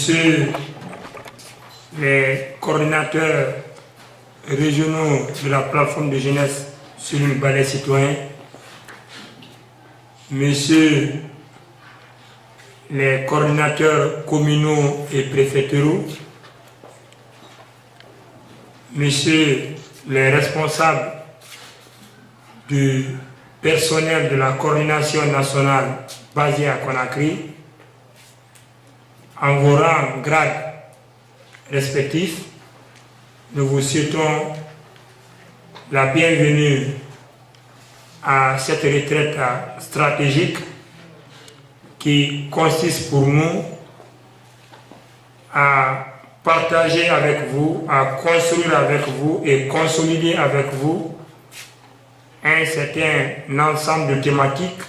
Messieurs les coordinateurs régionaux de la plateforme de jeunesse sur le balai citoyen, Messieurs les coordinateurs communaux et préfectoraux, Messieurs les responsables du personnel de la coordination nationale basée à Conakry, en vos rangs, grades respectifs, nous vous souhaitons la bienvenue à cette retraite stratégique qui consiste pour nous à partager avec vous, à construire avec vous et consolider avec vous un certain ensemble de thématiques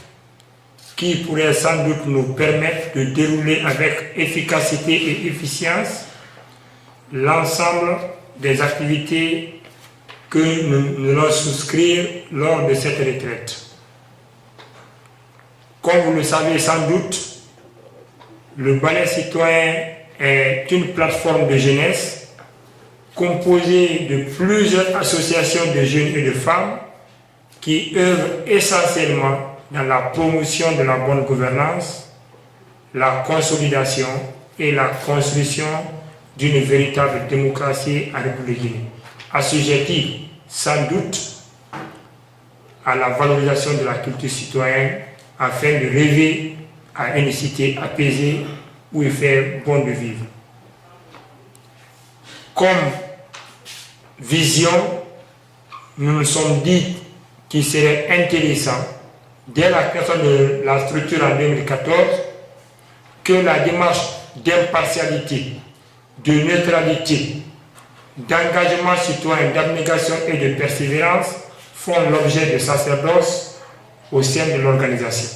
qui pourrait sans doute nous permettre de dérouler avec efficacité et efficience l'ensemble des activités que nous allons souscrire lors de cette retraite. Comme vous le savez sans doute, le balai citoyen est une plateforme de jeunesse composée de plusieurs associations de jeunes et de femmes qui œuvrent essentiellement dans la promotion de la bonne gouvernance, la consolidation et la construction d'une véritable démocratie en République Guinée, assujettie sans doute à la valorisation de la culture citoyenne afin de rêver à une cité apaisée où il fait bon de vivre. Comme vision, nous nous sommes dit qu'il serait intéressant, dès la création de la structure en 2014, que la démarche d'impartialité, de neutralité, d'engagement citoyen, d'abnégation et de persévérance font l'objet de sacerdoce au sein de l'organisation.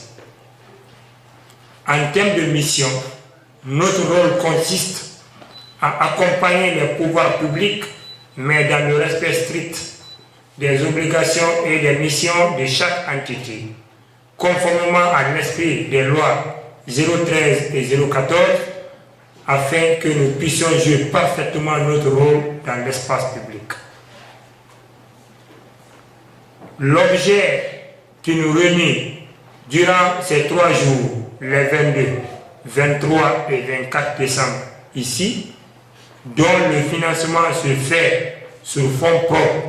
En termes de mission, notre rôle consiste à accompagner les pouvoirs publics, mais dans le respect strict des obligations et des missions de chaque entité, conformément à l'esprit des lois 013 et 014, afin que nous puissions jouer parfaitement notre rôle dans l'espace public. L'objet qui nous réunit durant ces 3 jours, les 22, 23 et 24 décembre ici, dont le financement se fait sur fonds propres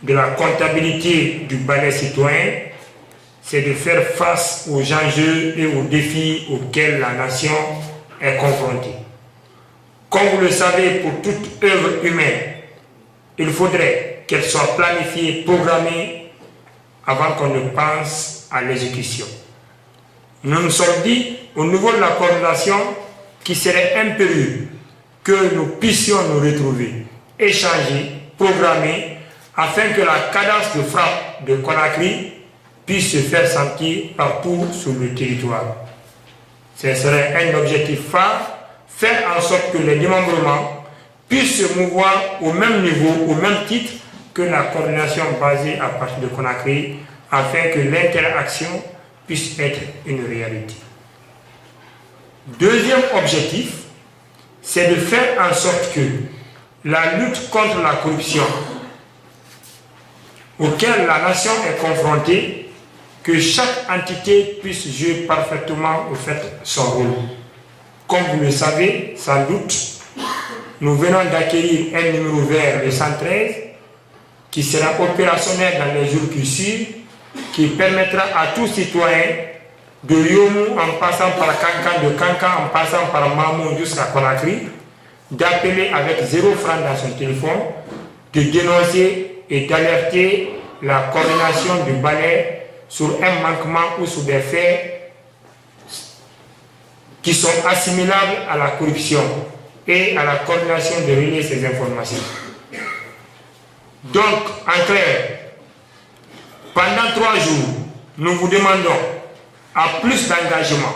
de la comptabilité du balai citoyen, c'est de faire face aux enjeux et aux défis auxquels la nation est confrontée. Comme vous le savez, pour toute œuvre humaine, il faudrait qu'elle soit planifiée, programmée avant qu'on ne pense à l'exécution. Nous nous sommes dit, au niveau de la coordination, qu'il serait impérieux que nous puissions nous retrouver, échanger, programmer, afin que la cadence de frappe de Conakry puisse se faire sentir partout sur le territoire. Ce serait un objectif phare, faire en sorte que les démembrements puissent se mouvoir au même niveau, au même titre que la coordination basée à partir de Conakry, afin que l'interaction puisse être une réalité. Deuxième objectif, c'est de faire en sorte que la lutte contre la corruption auquel la nation est confrontée, que chaque entité puisse jouer parfaitement au fait son rôle. Comme vous le savez, sans doute, nous venons d'acquérir un numéro vert, le 113, qui sera opérationnel dans les jours qui suivent, qui permettra à tout citoyen de Yomou en passant par Kankan, de Kankan en passant par Mamou jusqu'à Conakry, d'appeler avec 0 francs dans son téléphone, de dénoncer et d'alerter la coordination du balai sur un manquement ou sur des faits qui sont assimilables à la corruption et à la coordination de relayer ces informations. Donc, en clair, pendant 3 jours, nous vous demandons à plus d'engagement,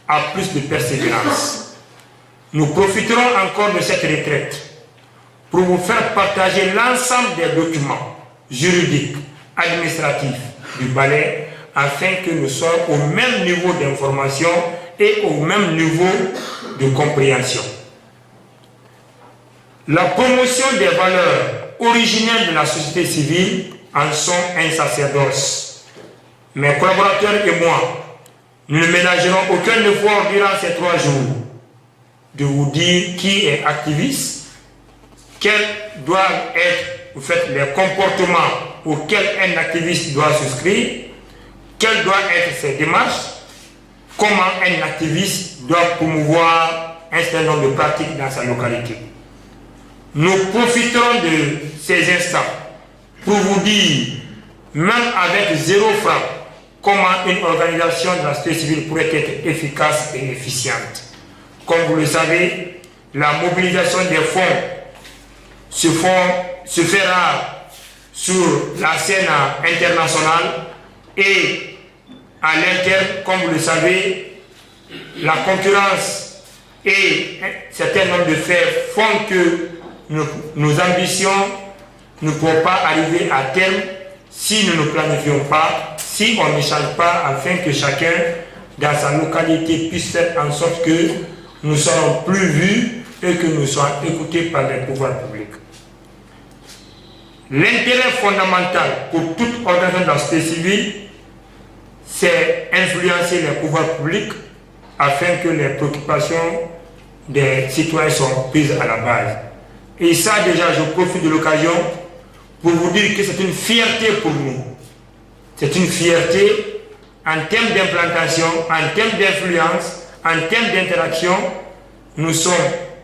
à plus de persévérance. Nous profiterons encore de cette retraite pour vous faire partager l'ensemble des documents juridiques, administratifs du balai, afin que nous soyons au même niveau d'information et au même niveau de compréhension. La promotion des valeurs originelles de la société civile en sont un sacerdoce. Mes collaborateurs et moi, nous ne ménagerons aucun effort durant ces 3 jours de vous dire qui est activiste, quels doivent être les comportements auxquels un activiste doit souscrire, quelles doivent être ses démarches, comment un activiste doit promouvoir un certain nombre de pratiques dans sa localité. Nous profiterons de ces instants pour vous dire, même avec 0 franc, comment une organisation de la société civile pourrait être efficace et efficiente. Comme vous le savez, la mobilisation des fonds se fera sur la scène internationale et à l'interne, comme vous le savez, la concurrence et un certain nombre de faits font que nos ambitions ne pourront pas arriver à terme si nous ne planifions pas, si on n'échange pas, afin que chacun dans sa localité puisse faire en sorte que nous serons plus vus et que nous soyons écoutés par les pouvoirs publics. L'intérêt fondamental pour toute organisation de la société civile, c'est influencer les pouvoirs publics afin que les préoccupations des citoyens soient prises à la base. Et ça, déjà, je profite de l'occasion pour vous dire que c'est une fierté pour nous. C'est une fierté en termes d'implantation, en termes d'influence, en termes d'interaction. Nous sommes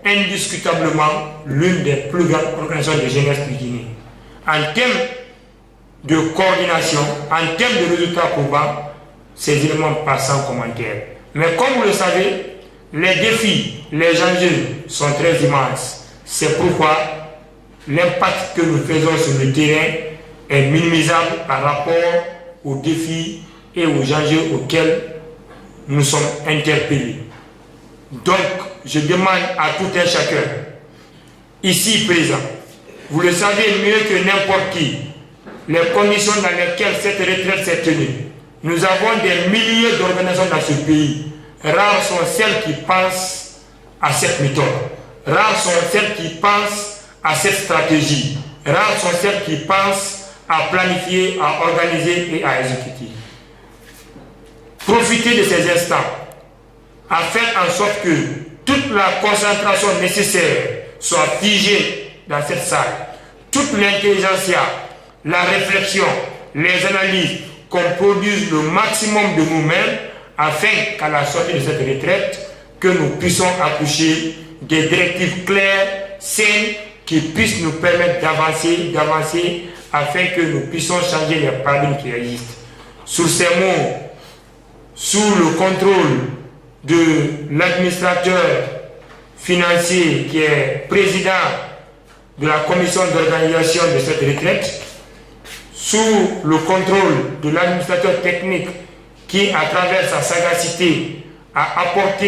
indiscutablement l'une des plus grandes organisations de jeunesse du Guinée. En termes de coordination, en termes de résultats probants, ces éléments passent sans commentaire. Mais comme vous le savez, les défis, les enjeux sont très immenses. C'est pourquoi l'impact que nous faisons sur le terrain est minimisable par rapport aux défis et aux enjeux auxquels nous sommes interpellés. Donc, je demande à tout un chacun, ici présent, vous le savez mieux que n'importe qui, les conditions dans lesquelles cette retraite s'est tenue. Nous avons des milliers d'organisations dans ce pays. Rares sont celles qui pensent à cette méthode. Rares sont celles qui pensent à cette stratégie. Rares sont celles qui pensent à planifier, à organiser et à exécuter. Profitez de ces instants à faire en sorte que toute la concentration nécessaire soit figée dans cette salle. Toute l'intelligentsia, la réflexion, les analyses, qu'on produise le maximum de nous-mêmes afin qu'à la sortie de cette retraite, que nous puissions accoucher des directives claires, saines, qui puissent nous permettre d'avancer afin que nous puissions changer les paradigmes qui existent. Sur ces mots, sous le contrôle de l'administrateur financier qui est président de la commission d'organisation de cette retraite, sous le contrôle de l'administrateur technique qui, à travers sa sagacité, a apporté